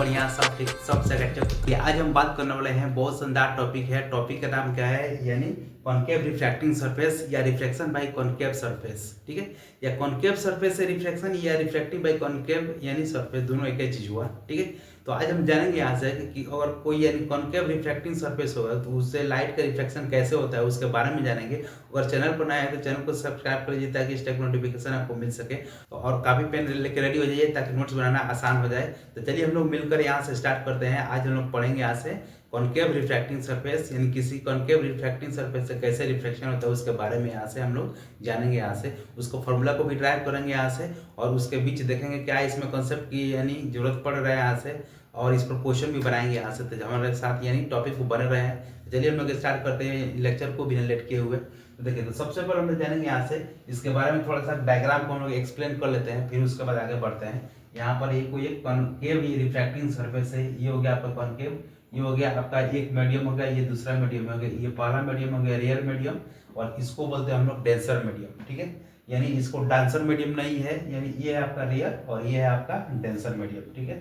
बढ़िया सब सेकंड। आज हम बात करने वाले हैं, बहुत शानदार टॉपिक है। टॉपिक का नाम क्या है, यानी कॉनकेव रिफ्रैक्टिंग सरफेस या रिफ्लेक्शन बाय कॉनकेव सरफेस। ठीक है, या कॉनकेव सरफेस से रिफ्लेक्शन या रिफ्रैक्टिंग बाय कॉनकेव यानी सरफेस, दोनों एक ही चीज हुआ। ठीक है, तो आज हम जानेंगे यहाँ से कि अगर कोई यानी कॉनकेव रिफ्रैक्टिंग सरफेस होगा तो उससे लाइट का रिफ्लेक्शन कैसे होता है, उसके बारे में जानेंगे। अगर चैनल पर नया है तो चैनल को सब्सक्राइब कर लीजिए ताकि इस टाइप नोटिफिकेशन आपको मिल सके। और काफी पेन लेकर रेडी हो जाइए ताकि नोट्स बनाना आसान हो जाए। तो चलिए हम लोग मिलकर यहाँ से स्टार्ट करते हैं। आज हम लोग पढ़ेंगे यहाँ से कॉनकेव रिफ्रैक्टिंग सरफेस, यानी किसी कॉनकेव रिफ्रैक्टिंग सरफेस से कैसे रिफ्लेक्शन होता है उसके बारे में यहाँ से हम लोग जानेंगे। यहाँ से उसको फॉर्मूला को भी ड्राइव करेंगे यहाँ से, और उसके बीच देखेंगे क्या इसमें कॉन्सेप्ट की यानी जरूरत पड़ रहा है यहाँ से, और इस पर क्वेश्चन भी बनाएंगे यहाँ से। तो हमारे साथ यानी टॉपिक को बने रहे हैं। चलिए हम लोग स्टार्ट करते हैं लेक्चर को बिना लेट किए हुए। तो देखिए, तो सबसे पहले हम लोग जानेंगे यहाँ से इसके बारे में, थोड़ा सा डायग्राम को हम लोग एक्सप्लेन कर लेते हैं, फिर उसके बाद आगे बढ़ते हैं। यहाँ पर एक कोई एक कॉनकेव रिफ्रैक्टिंग सरफेस है, ये हो गया आपका कॉनकेव, ये हो गया आपका एक मीडियम हो गया, ये दूसरा मीडियम हो गया, ये पहला मीडियम हो गया रियर मीडियम, और इसको बोलते हैं हम लोग डेंसर मीडियम। ठीक है, यानी इसको डांसर मीडियम नहीं है, यानी ये है आपका रियर और ये है आपका डेंसर मीडियम। ठीक है,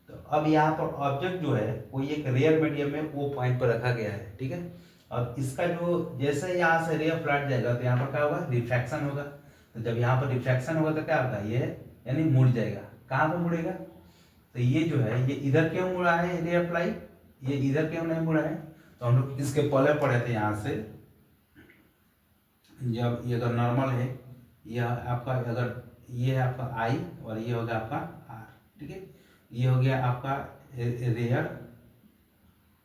तो अब यहाँ पर ऑब्जेक्ट जो है कोई एक रेयर मीडियम में वो पॉइंट पर रखा गया है। ठीक है, अब इसका जो जैसे यहाँ से रे फ्लैट जाएगा तो यहाँ पर क्या होगा, रिफ्रैक्शन होगा। तो जब यहाँ पर रिफ्रैक्शन होगा तो क्या होगा, ये यानी मुड़ जाएगा। कहाँ पर मुड़ेगा, तो ये जो है ये इधर क्यों मुड़ा है रे ऑफ लाइट, ये इधर क्यों नहीं मुड़ा है। तो हम लोग इसके पहले पढ़े थे यहाँ से, जब ये अगर नॉर्मल है, यह आपका अगर ये है आपका आई और ये हो गया आपका आर। ठीक है, ये हो गया आपका रेयर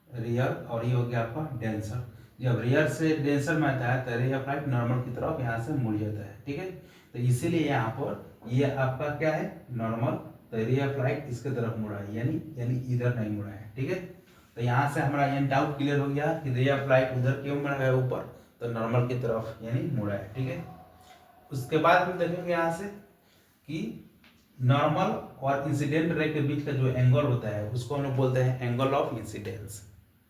रियर और ये हो गया आपका डेंसर। जब रियर से डेंसर में आता है तो रे ऑफ लाइट नॉर्मल की तरफ यहाँ से मुड़ जाता है। ठीक है, तो इसीलिए यहाँ पर ये आपका क्या है, नॉर्मल, तो रे ऑफ लाइट इसके तरफ मुड़ा है, यानी यानी इधर नहीं मुड़ा है। ठीक है, तो यहाँ से हमारा ये डाउट क्लियर हो गया कि रे ऑफ लाइट उधर क्यों मुड़ा है, ऊपर, तो नॉर्मल की तरफ यानी मुड़ा है। ठीक है, उसके बाद हम देखेंगे यहाँ से कि नॉर्मल और इंसिडेंट रे के बीच का जो एंगल होता है उसको हम लोग बोलते हैं एंगल ऑफ इंसिडेंस।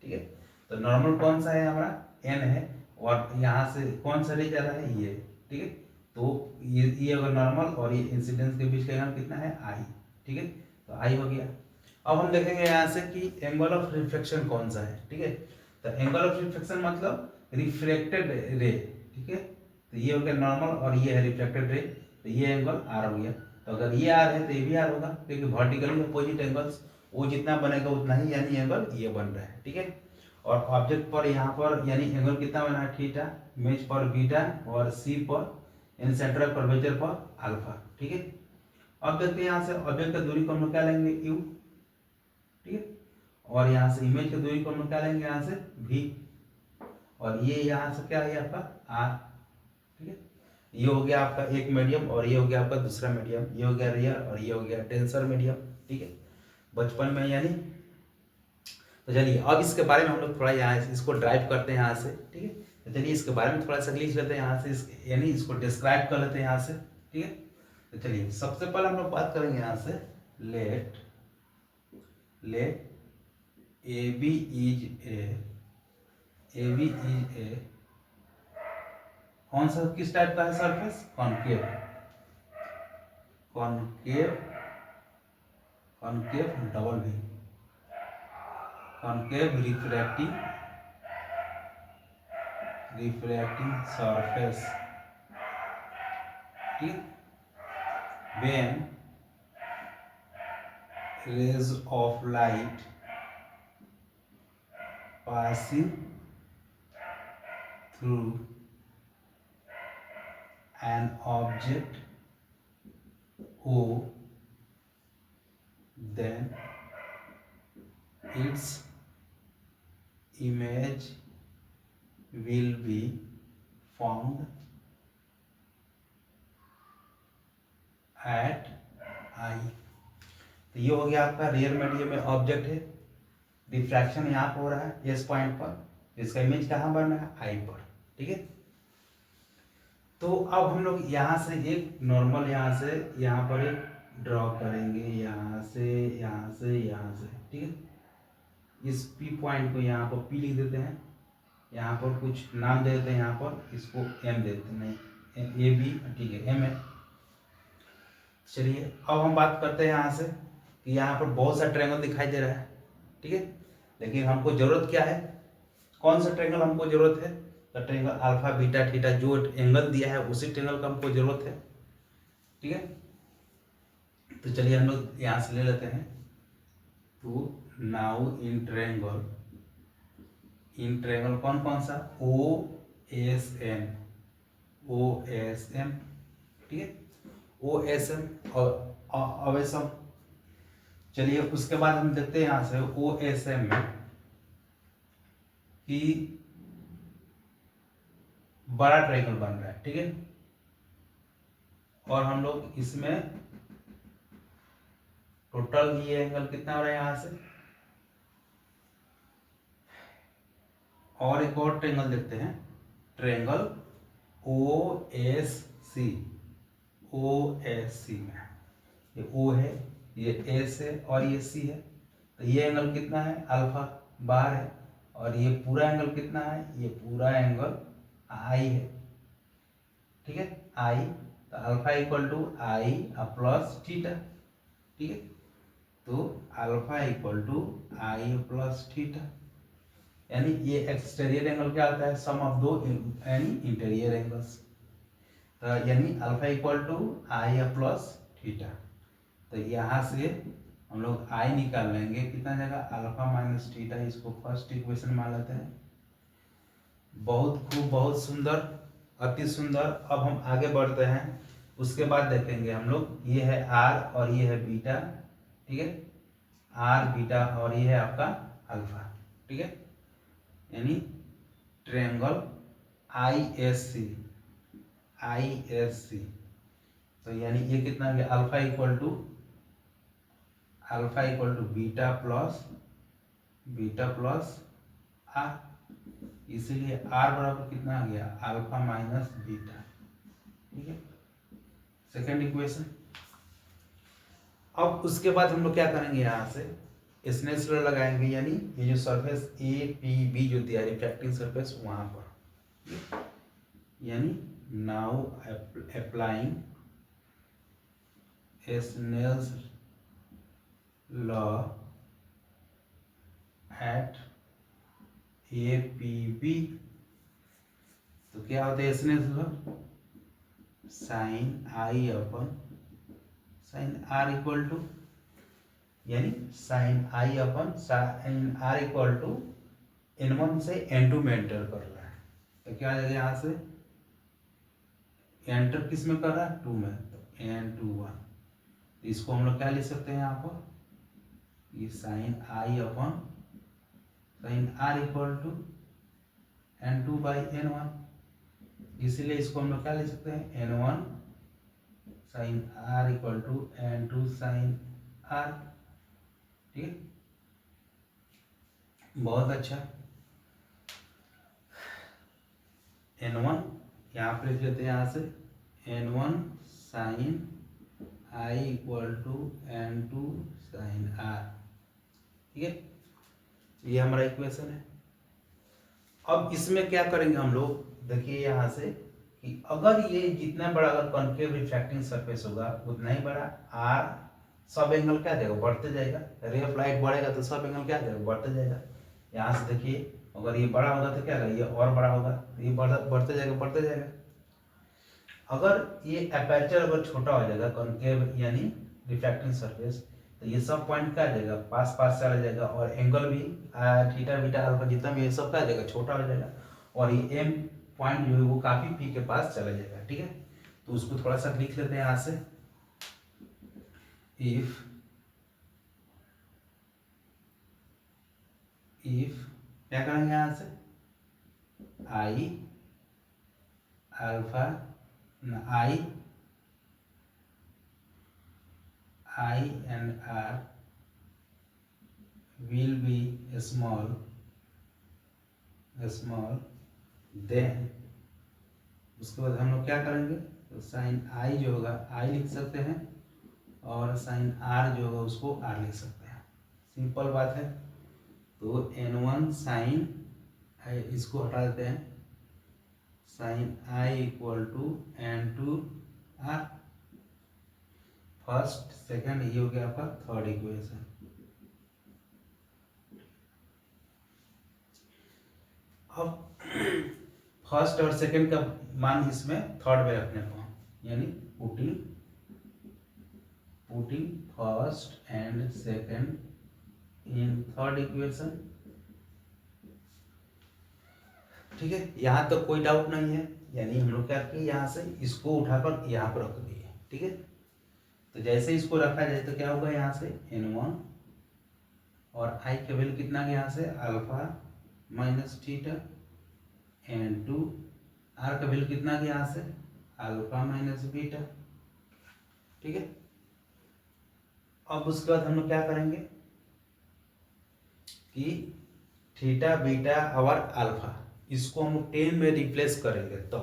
ठीक है, तो नॉर्मल कौन सा है हमारा, एन है, और यहाँ से कौन सा रे जा रहा है, ये। ठीक है, तो ये अगर नॉर्मल और ये इंसिडेंस के बीच का एंगल कितना है, आई। ठीक है, तो आई हो गया। अब हम देखेंगे यहाँ से कि एंगल ऑफ रिफ्लेक्शन कौन सा है। ठीक है, तो एंगल ऑफ रिफ्लेक्शन मतलब रिफ्लेक्टेड रे। ठीक है, तो ये हो गया नॉर्मल और ये है रिफ्लेक्टेड रे, तो ये एंगल आर हो गया। तो अगर ये आर है तो ये भी आर होगा, क्योंकि वर्टिकली अपोजिट एंगल्स वो जितना बनेगा उतना ही यानी एंगल ये बन रहा है। ठीक है, और ऑब्जेक्ट पर यहाँ पर यानी एंगल कितना बना है, थीटा, इमेज पर बीटा, और सी पर यानी सेंट्रल कर्वेचर पर अल्फा। ठीक है, अब देखते हैं यहाँ से ऑब्जेक्ट की दूरी को हम लोग क्या लेंगे, यू। ठीक है, और यहाँ से इमेज की दूरी को हम लोग क्या लेंगे, यहाँ से भी, और ये यहाँ से क्या है आपका आर। ठीक है, ये हो गया आपका एक मीडियम और ये हो गया आपका दूसरा मीडियम, ये हो गया रियर और ये हो गया टेंसर मीडियम। ठीक है, बचपन में यानी। तो चलिए अब इसके बारे में हम लोग थोड़ा यहाँ से इसको ड्राइव करते हैं यहाँ से। ठीक है, तो चलिए इसके बारे में थोड़ा सा लिख लेते हैं यहाँ से, यानी इसको डिस्क्राइब कर लेते हैं यहाँ से। ठीक है, तो चलिए सबसे पहले हम लोग बात करेंगे यहाँ से, let A B is a कौन सा, किस टाइप का है surface, concave, concave, concave double भी, कॉनकेव रिफ्रैक्टिंग सरफेस। ठीक, when rays of light passing through an object O, then its image will be found at I। तो ये हो गया आपका रियर मीडियम में ऑब्जेक्ट है, रिफ्रैक्शन यहाँ पर हो रहा है इस पॉइंट पर, इसका इमेज कहाँ बन रहा है, आई पर। ठीक है, तो अब हम लोग यहाँ से एक नॉर्मल यहाँ से यहाँ पर एक ड्रॉ करेंगे, यहाँ से यहाँ से यहाँ से। ठीक है, इस पी पॉइंट को यहाँ पर पी लिख देते हैं, यहाँ पर कुछ नाम दे देते हैं, यहाँ पर इसको एम दे देते हैं, नहीं ए बी, ठीक है एम है। चलिए अब हम बात करते हैं यहाँ से कि यहाँ पर बहुत सा ट्रायंगल दिखाई दे रहा है, ठीक है, लेकिन हमको जरूरत क्या है, कौन सा ट्रायंगल हमको जरूरत है, तो ट्रायंगल अल्फा बीटा थीटा जो एंगल दिया है उसी ट्रायंगल का हमको जरूरत है, ठीक है। तो चलिए हम लोग यहाँ से ले लेते हैं। तो नाउ इन ट्रायंगल कौन कौन सा, OSM, ठीक है, OSM और अवेसम। चलिए उसके बाद हम देखते हैं यहाँ से OSM में कि बड़ा ट्रायंगल बन रहा है, ठीक है, और हम लोग इसमें टोटल ये एंगल कितना हो रहा है यहाँ से, और एक और ट्रायंगल देखते हैं, ट्रायंगल OSC में ये O है, ये S है और ये C है, तो ये एंगल कितना है, अल्फा बाहर है, और ये पूरा एंगल कितना है, ये पूरा एंगल I है, ठीक है, I, तो alpha equal to I plus theta, ठीक है, तो alpha equal to I plus theta, यानी ये एक्सटीरियर एंगल क्या आता है, सम ऑफ दो यानी इंटीरियर एंगल्स, तो यानी alpha equal to I plus theta. तो यहाँ से हम लोग आई निकाल लेंगे, कितना जाएगा, अल्फा माइनस थीटा, इसको फर्स्ट इक्वेशन मान लेते हैं। बहुत खूब, बहुत सुंदर, अति सुंदर। अब हम आगे बढ़ते हैं, उसके बाद देखेंगे हम लोग, ये है आर और ये है बीटा, ठीक है, आर बीटा और ये है आपका अल्फा, ठीक है, यानी ट्रायंगल ISC, तो यानी ये कितना है, alpha equal to beta plus R, इसीलिए आर बराबर कितना आ गया, अल्फा माइनस बीटा, ठीक है, सेकेंड इक्वेशन। अब उसके बाद हम लोग क्या करेंगे, यहाँ से स्नेल्स लॉ लगाएंगे, यानी ये जो सरफेस APB जो दिया रिफ्रैक्टिंग सरफेस वहां पर, यानी now applying Snell's law at APB, तो क्या होता है Snell's law, sine I upon sine R equal to, यानी sine I upon sine R equal to N1 से N2 में एंटर कर रहा है, तो क्या आ जाएगा, यहाँ से एंटर किस में कर रहा है, 2 में, तो N21, इसको हम लोग क्या लिख सकते हैं यहाँ पर, ये sine I upon sine R equal to N2 by N1, इसीलिए इसको हम लोग क्या लिख सकते हैं, N1 sine R equal to N2 sine R, ठीक है, बहुत अच्छा। N1 यहाँ पे लिख लेते हैं, यहाँ से N1 sine I equal to N2 sine R, ठीक है, ये हमारा इक्वेशन है। अब इसमें क्या करेंगे हम लोग, देखिए यहाँ से कि अगर ये जितना बड़ा अगर कॉन्केव रिफ्रैक्टिंग सरफेस होगा उतना ही बड़ा R सब एंगल क्या देगा, बढ़ते जाएगा, रे ऑफ लाइट बढ़ेगा तो सब एंगल क्या देगा, बढ़ते जाएगा। यहाँ से देखिए अगर ये बड़ा होगा तो क्या होगा, ये और बड़ा होगा, तो ये बढ़ते जाएगा। अगर ये अपर्चर अगर छोटा हो जाएगा कॉन्केव यानी रिफ्रैक्टिंग सरफेस, तो ये सब पॉइंट क्या जाएगा, पास चला जाएगा, और एंगल भी थीटा बीटा अल्फा जितना भी है सब क्या जाएगा, छोटा हो जाएगा, और ये एम पॉइंट जो है वो काफी पी के पास चला जाएगा, ठीक है। तो उसको थोड़ा सा लिख लेते हैं यहाँ से, इफ क्या करेंगे यहाँ से, I alpha I and R will be small, then उसके बाद हम लोग क्या करेंगे, तो साइन I जो होगा I लिख सकते हैं, और साइन R जो होगा उसको R लिख सकते हैं, सिंपल बात है। तो N1 साइन इसको हटा देते हैं, sine I equal to N2 R, first second, ये हो गया आपका थर्ड इक्वेशन। अब फर्स्ट और सेकंड का मान इसमें थर्ड में रखने को, यानी putting first and second in third equation. ठीक है, यहाँ तो कोई डाउट नहीं है, यानी हम लोग क्या किए, यहाँ से इसको उठाकर यहाँ पर रख दिए। ठीक है, तो जैसे इसको रखा जाए तो क्या होगा, यहाँ से n1 और i का वैल्यू कितना गया यहाँ से alpha minus theta, n2 r का वैल्यू कितना गया यहाँ से अल्फा माइनस बीटा। ठीक है, अब उसके बाद हम लोग क्या करेंगे कि थीटा बीटा और अल्फा इसको हम 10 में रिप्लेस करेंगे तो।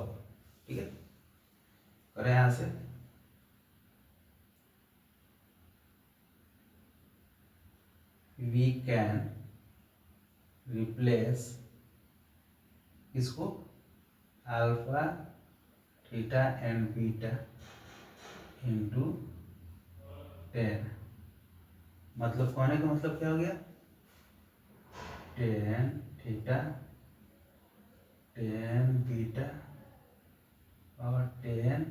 ठीक है, करें यहां से वी कैन रिप्लेस इसको alpha theta and beta into 10। मतलब कहने का मतलब क्या हो गया, 10 थीटा 10 बीटा और 10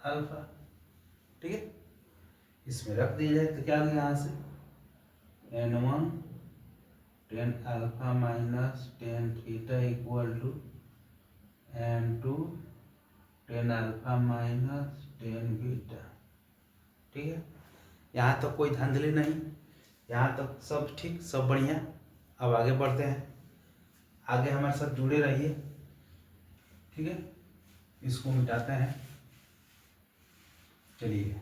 अल्फा। ठीक है, इसमें रख दिया जाए तो क्या हो गया, यहाँ से n1 10 alpha minus 10 theta equal to n2 10 alpha minus 10 beta. ठीक है, यहाँ तक कोई धांधली नहीं, यहाँ तक सब ठीक, सब बढ़िया। अब आगे बढ़ते हैं, आगे हमारे साथ जुड़े रहिए। ठीक है, इसको मिटाते हैं। चलिए,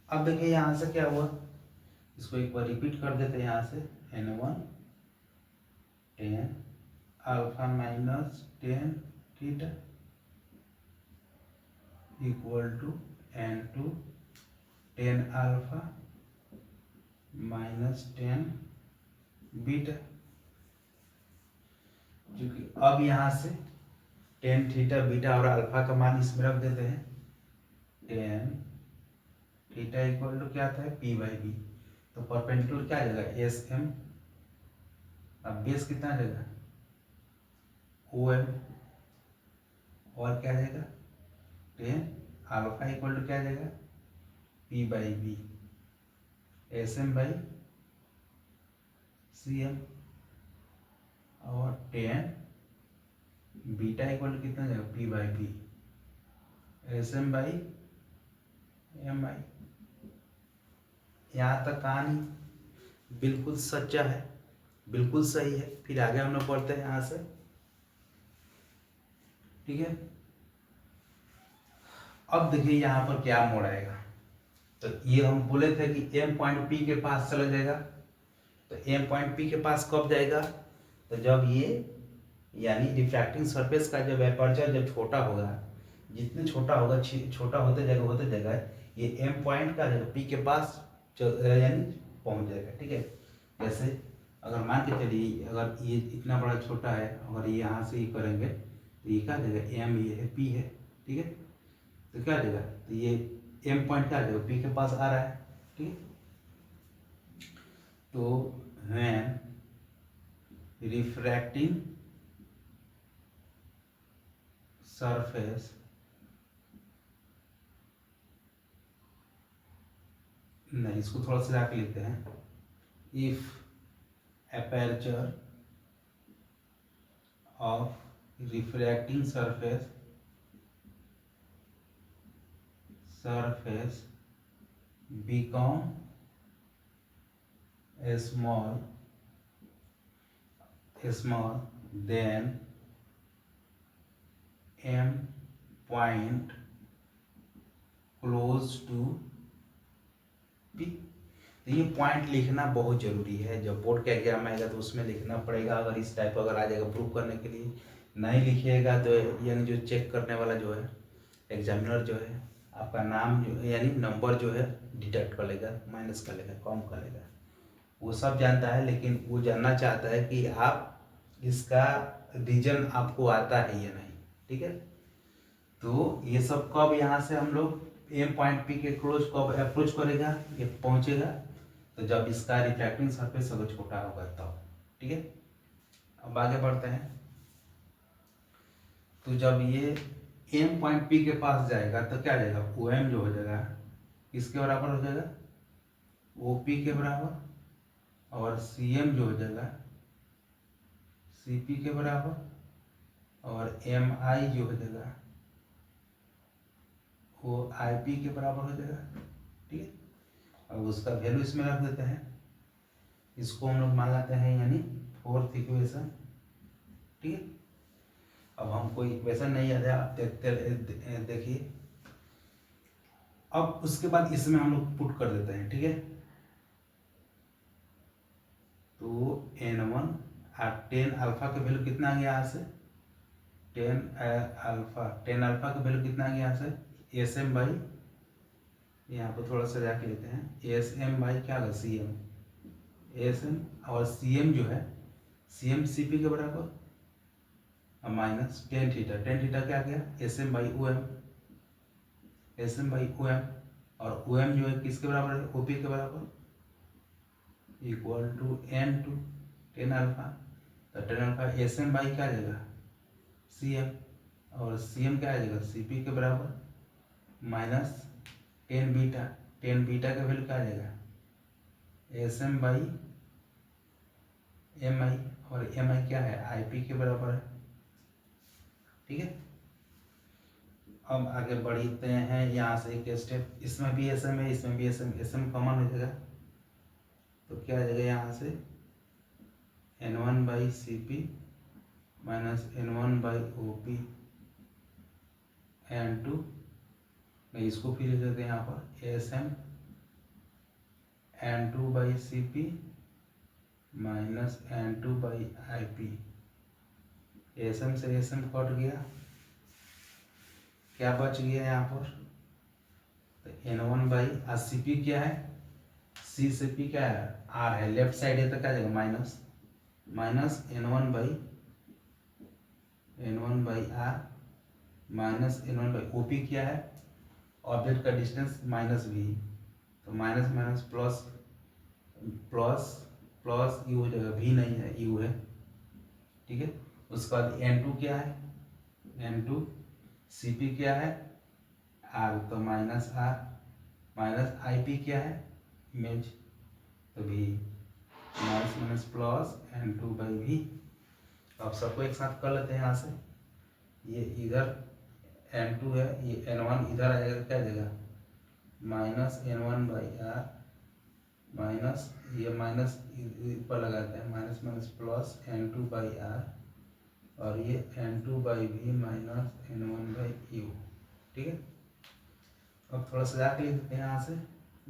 अब देखिए यहाँ से क्या हुआ, इसको एक बार रिपीट कर देते हैं। यहाँ से n1 10 alpha minus 10 theta equal to n2 10 alpha minus 10 beta. क्योंकि अब यहाँ से 10 थीटा बीटा और अल्फा का मान इसमें रख देते हैं। 10 थीटा इक्वल टू क्या आता है p बाई बी, तो परपेंडिकुलर क्या आ जाएगा एस एम, अब बेस कितना आ जाएगा ओ एम, और क्या आ जाएगा 10 अल्फा इक्वल टू क्या आ जाएगा p by B S M by C M, और 10 बीटा इक्वल टू कितना जाएगा p by B S M by M I. यहाँ तक कहानी बिल्कुल सच्चा है, बिल्कुल सही है। फिर आगे हम लोग पढ़ते हैं यहाँ से। ठीक है, अब देखिए यहाँ पर क्या मोड़ आएगा, तो ये हम बोले थे कि एम पॉइंट पी के पास चला जाएगा। तो एम पॉइंट पी के पास कब जाएगा, तो जब ये यानी रिफ्रैक्टिंग सरफेस का जब एपर्चर जब छोटा होगा, जितने छोटा होगा छोटा होते जाएगा ये एम पॉइंट का पी के पास यानी पहुंच जाएगा। ठीक है, जैसे अगर मान के चलिए अगर ये इतना बड़ा छोटा है, अगर ये यहाँ से ये करेंगे तो ये क्या जाएगा एम, ये है पी है। ठीक है, तो क्या जाएगा, तो ये एम पॉइंट क्या जाएगा पी के पास आ रहा है। ठीक है, तो व्हेन रिफ्रैक्टिंग सरफेस नहीं, इसको थोड़ा सा आके लिखते हैं। If aperture of refracting surface become small then m point close to p। तो ये पॉइंट लिखना बहुत जरूरी है, जब बोर्ड का एग्जाम आएगा तो उसमें लिखना पड़ेगा। अगर इस टाइप अगर आ जाएगा प्रूव करने के लिए, नहीं लिखिएगा तो यानी जो चेक करने वाला जो है एग्जामिनर जो है आपका नाम जो यानी नंबर जो है डिडक्ट कर लेगा, माइनस कर लेगा, कम कर लेगा। वो सब जानता है, लेकिन वो जानना चाहता है कि आप इसका रीजन आपको आता है या नहीं। ठीक है, तो ये सब कब यहाँ से हम लोग एम पॉइंट पी के क्लोज को अप्रोच करेगा, ये पहुंचेगा, तो जब इसका रिफ्रैक्टिंग सरफेस अगर छोटा होगा तब। ठीक है, अब आगे बढ़ते हैं। तो जब ये एम पॉइंट पी के पास जाएगा तो क्या जाएगा, ओ एम जो हो जाएगा किसके बराबर हो जाएगा, ओ पी के बराबर, और सी एम जो हो जाएगा सी पी के बराबर, और एम आई जो हो जाएगा वो आई पी के बराबर हो जाएगा। ठीक है, अब उसका वैल्यू इसमें रख देते हैं, इसको हम लोग मान लेते हैं यानी फोर्थ इक्वेशन। ठीक है, अब हमको इक्वेशन नहीं याद है, आप देखते देखिए। अब उसके बाद इसमें हम लोग पुट कर देते हैं। ठीक है, तो N1 10 अल्फा का वैल्यू कितना आ गया यहाँ से, 10 अल्फा का वैल्यू कितना आ गया यहाँ से, एस एम बाई, यहाँ पर थोड़ा सा जाके लेते हैं, एस एम बाई क्या होगा सी एम, एस एम, और सी एम जो है सी एम सी पी के बराबर, माइनस टेन थीटा क्या गया, S M by O M, S M by O M, और ओ एम जो है किसके बराबर है, ओ पी के बराबर, equal to N two 10 alpha. तो 10 अल्फा एस एम बाई क्या आ जाएगा सी एम, और सी एम क्या आ जाएगा सी पी के बराबर, माइनस 10 बीटा का वैल्यू क्या आ जाएगा एस एम बाई एम आई, और एम आई क्या है आई पी के बराबर है। ठीक है, अब आगे बढ़ते हैं यहाँ से एक स्टेप, इसमें भी एस एम है, इसमें भी एस एम कॉमन हो जाएगा, तो क्या आ जाएगा यहाँ से N1 by C P minus N1 by O P N2, नहीं इसको फिर लिख देते हैं यहाँ पर S M N2 by C P minus N2 by I P, S M से एस एम कट गया, क्या बच गया यहाँ पर, तो N1 बाई सी पी क्या है, सी से पी क्या है आर है, लेफ्ट साइड है तो क्या जाएगा minus N1 by R minus N1 by O P क्या है, ऑब्जेक्ट का डिस्टेंस माइनस वी, तो minus minus plus plus plus U हो जाएगा, वी नहीं है यू है। ठीक है, उसके बाद N2 क्या है, N2 सी पी क्या है आर, तो minus R, minus I P क्या है इमेज, तो भी minus minus plus N2 by V. अब सबको एक साथ कर लेते हैं यहाँ से, ये इधर N2 है, ये N1 इधर आ जाएगा, क्या जाएगा minus N1 by R, minus ये माइनस ऊपर लगाते हैं, minus minus plus N2 by R, और ये N2 by V minus N1 by U. ठीक है, अब थोड़ा सा जाके लिख देते हैं यहाँ से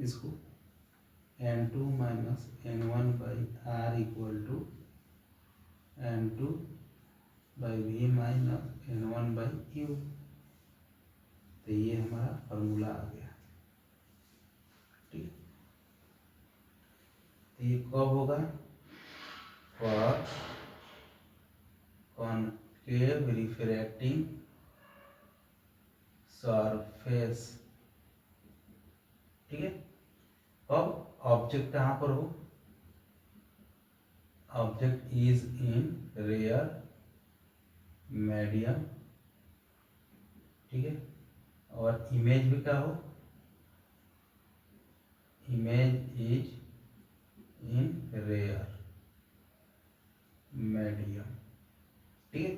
इसको, N2 minus N1 by R equal to N2 by V minus N1 by U, तो ये हमारा फॉर्मूला आ गया। ठीक है, तो ये कब होगा, फॉर कॉनकेव रिफ्रैक्टिंग सरफेस। ठीक है, अब ऑब्जेक्ट कहाँ पर हो, object is in rare medium. ठीक है, और इमेज भी क्या हो, image is in rare medium. ठीक है,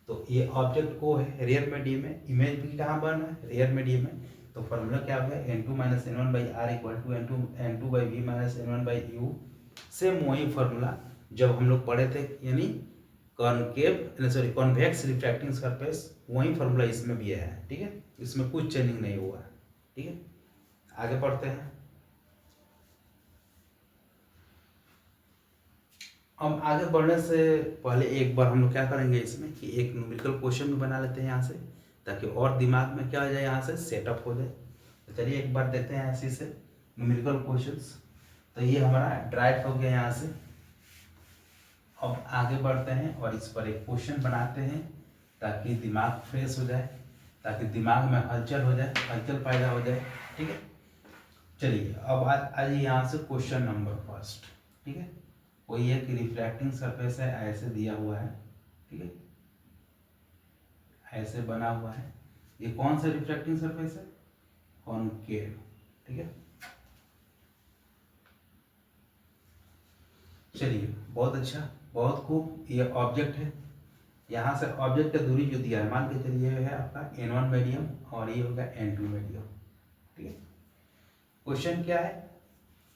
तो ये ऑब्जेक्ट को है रेयर मीडियम में, इमेज भी कहाँ बन रहा है रेयर मीडियम में, तो फॉर्मूला क्या हो गया N2 minus N1 by R equal to N2 by V minus N1 by U. Same वही फॉर्मूला जब हम लोग पढ़े थे, यानी कॉन्वेक्स रिफ्रैक्टिंग सरफेस, वही फॉर्मूला इसमें भी है। ठीक है, इसमें कुछ चेंजिंग नहीं हुआ। ठीक है, आगे बढ़ते हैं। अब आगे बढ़ने से पहले एक बार हम लोग क्या करेंगे इसमें कि एक न्यूमेरिकल क्वेश्चन भी बना लेते हैं यहाँ से, ताकि और दिमाग में क्या हो जाए, यहाँ से सेटअप हो जाए। तो चलिए एक बार देते हैं ऐसे से न्यूमेरिकल क्वेश्चंस। तो ये हमारा ड्राइव हो गया यहाँ से। अब आगे बढ़ते हैं और इस पर एक क्वेश्चन बनाते हैं ताकि दिमाग फ्रेश हो जाए, ताकि दिमाग में हलचल हो जाए, हलचल पैदा हो जाए। ठीक है, चलिए अब आज यहाँ से क्वेश्चन नंबर फर्स्ट। ठीक है, वही है कि रिफ्रैक्टिंग सरफेस है, ऐसे दिया हुआ है। ठीक है, ऐसे बना हुआ है। ये कौन सा रिफ्रैक्टिंग सरफेस है? कॉनकेव। ठीक है, चलिए बहुत अच्छा, बहुत खूब। ये ऑब्जेक्ट है, यहाँ से ऑब्जेक्ट का दूरी जो दिया है, मान के चलिए है आपका n1 मीडियम और ये होगा n2 मीडियम। ठीक है, क्वेश्चन क्या है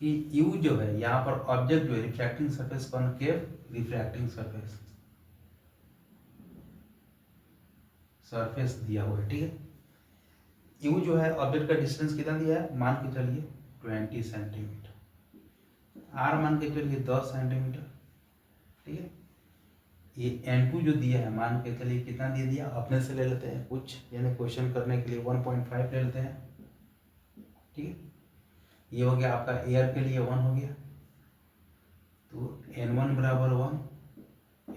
कि U जो है यहाँ पर ऑब्जेक्ट जो है refracting surface, concave refracting surface दिया हुआ है। ठीक है, U जो है ऑब्जेक्ट का डिस्टेंस कितना दिया है, मान के चलिए 20 सेंटीमीटर। R मान के चलिए 10 सेंटीमीटर। ठीक है, ये n2 जो दिया है, मान के चलिए कितना दे दिया, अपने से ले लेते हैं कुछ, यानी क्वेश्चन करने के लिए 1.5 ले लेते हैं। ठीक है, ये हो गया आपका एयर के लिए 1 हो गया, तो n1 बराबर 1,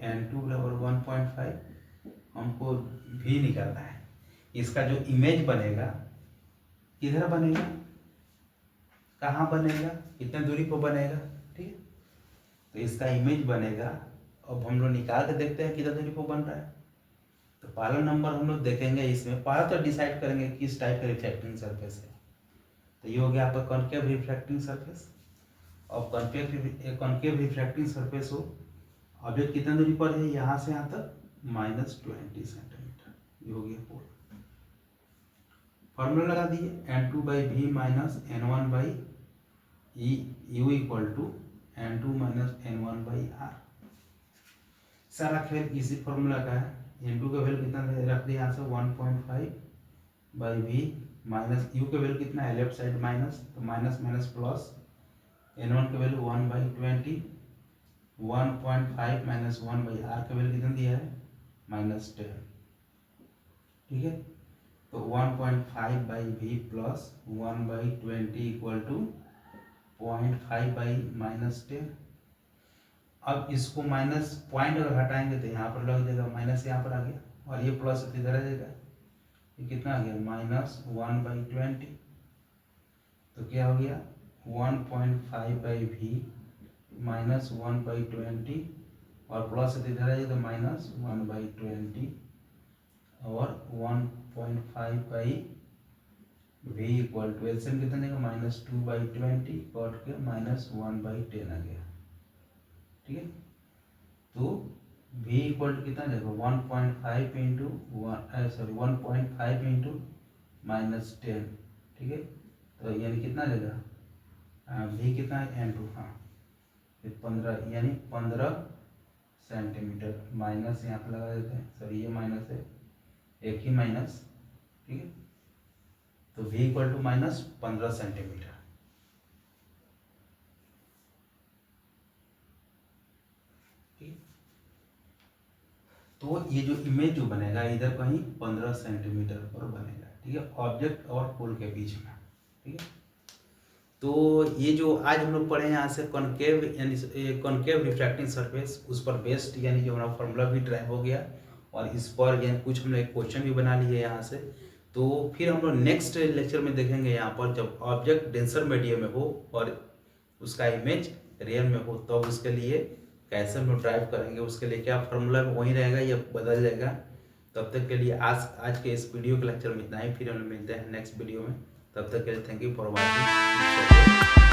n2 बराबर 1.5। हमको भी निकालना है। इसका जो इमेज बनेगा किधर बनेगा, कहाँ बनेगा, कितने दूरी पर बनेगा। ठीक है, तो इसका इमेज बनेगा। अब हम लोग निकाल के देखते हैं कितना दूरी पर बन रहा है। तो पहला नंबर हम लोग देखेंगे, इसमें पहला तो डिसाइड करेंगे किस टाइप का रिफ्रैक्टिंग सरफेस है। तो ये हो गया आपका कॉनकेव रिफ्रैक्टिंग सरफेस। और कॉनकेव रिफ्रैक्टिंग सरफेस हो, ऑब्जेक्ट कितना दूरी पर है, यहाँ से यहाँ तक -20 सेंटीमीटर। ये हो गया पूरा। फॉर्मूला लगा दिए, n2/v minus n1/u equal to n2 minus n1/r। सारा खेल इसी फॉर्मूला का है। n2 का वैल्यू कितना रख दिया यहाँ से 1.5/v माइनस u का वैल्यू कितना है, लेफ्ट साइड माइनस, तो माइनस माइनस प्लस, n1 का वैल्यू 1/20, 1.5 माइनस 1/r का वैल्यू कितना दिया है, -10। ठीक है, तो 1.5/v प्लस 1/20 इक्वल टू 0.5/-10। अब इसको माइनस पॉइंट अगर हटाएंगे तो यहाँ पर लग जाएगा, माइनस यहाँ पर आ गया, और ये प्लस इधर आ जाएगा। ये कितना आ गया, -1/20। तो क्या हो गया, 1.5/v माइनस 1/20, और प्लस इधर आ जाएगा, -1/20 और 1.5/v इक्वल टू एलसीएम कितना देगा, -2/20 कट के -1/10 आ गया। ठीक है, तो v इक्वल टू कितना देगा, 1.5 इंटू 1.5 इंटू -10। ठीक है, तो यानी कितना देगा, v कितना है, n2, हाँ 15, यानी 15 सेंटीमीटर। माइनस यहाँ पे लगा देते हैं, सर ये माइनस है, एक ही माइनस। ठीक है, तो v इक्वल टू -15 सेंटीमीटर। ठीक, तो ये जो इमेज जो बनेगा इधर कहीं 15 सेंटीमीटर पर बनेगा। ठीक है, ऑब्जेक्ट और पोल के बीच में। ठीक है, तो ये जो आज हम लोग पढ़े यहाँ से कॉनकेव, यानी कॉनकेव रिफ्रैक्टिंग सरफेस, उस पर बेस्ड यानी जो हमारा फॉर्मूला भी ड्राइव हो गया, और इस पर यानी कुछ हम लोग एक क्वेश्चन भी बना लिए यहाँ से। तो फिर हम लोग नेक्स्ट लेक्चर में देखेंगे यहाँ पर, जब ऑब्जेक्ट डेंसर मीडियम में हो और उसका इमेज रियल में हो, तो उसके लिए कैसे हम लोग ड्राइव करेंगे, उसके लिए क्या फार्मूला वही रहेगा या बदल जाएगा। तब तक के लिए आज के इस वीडियो के लेक्चर में इतना ही। फिर हम लोग मिलते हैं नेक्स्ट वीडियो में। तब तक के लिए थैंक यू फॉर वॉचिंग।